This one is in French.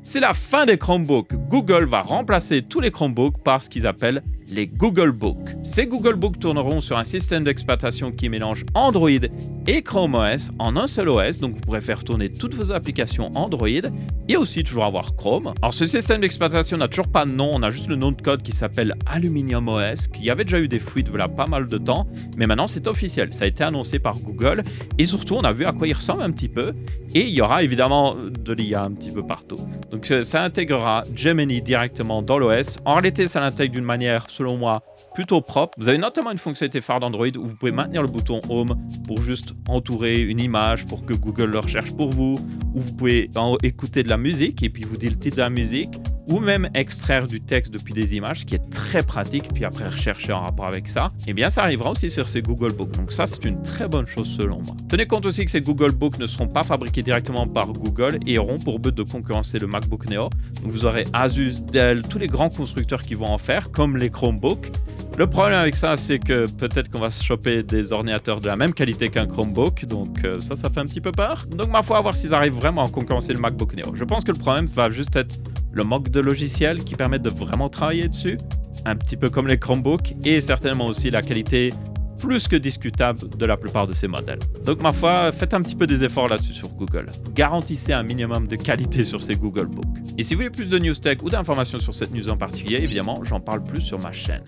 C'est la fin des Chromebooks. Google va remplacer tous les Chromebooks par ce qu'ils appellent les Google Books. Ces Google Books tourneront sur un système d'exploitation qui mélange Android et Chrome OS en un seul OS, donc vous pourrez faire tourner toutes vos applications Android et aussi toujours avoir Chrome. Alors ce système d'exploitation n'a toujours pas de nom, on a juste le nom de code qui s'appelle Aluminium OS, qui avait déjà eu des fuites voilà pas mal de temps, mais maintenant c'est officiel, ça a été annoncé par Google et surtout on a vu à quoi il ressemble un petit peu et il y aura évidemment de l'IA un petit peu partout. Donc ça intégrera Gemini directement dans l'OS. En réalité ça l'intègre d'une manière selon moi plutôt propre. Vous avez notamment une fonctionnalité phare d'Android où vous pouvez maintenir le bouton Home pour juste entourer une image pour que Google le recherche pour vous, ou vous pouvez écouter de la musique et puis vous dites le titre de la musique, ou même extraire du texte depuis des images, ce qui est très pratique, puis après rechercher en rapport avec ça. Et bien ça arrivera aussi sur ces Google Books. Donc ça c'est une très bonne chose selon moi. Tenez compte aussi que ces Google Books ne seront pas fabriqués directement par Google et auront pour but de concurrencer le MacBook Neo. Donc vous aurez Asus, Dell, tous les grands constructeurs qui vont en faire, comme les Chromebooks. Le problème avec ça, c'est que peut-être qu'on va se choper des ordinateurs de la même qualité qu'un Chromebook, donc ça fait un petit peu peur. Donc ma foi, à voir s'ils arrivent vraiment à concurrencer le MacBook Neo. Je pense que le problème va juste être le manque de logiciels qui permettent de vraiment travailler dessus, un petit peu comme les Chromebooks, et certainement aussi la qualité plus que discutable de la plupart de ces modèles. Donc ma foi, faites un petit peu des efforts là-dessus sur Google. Garantissez un minimum de qualité sur ces Google Books. Et si vous voulez plus de news tech ou d'informations sur cette news en particulier, évidemment, j'en parle plus sur ma chaîne.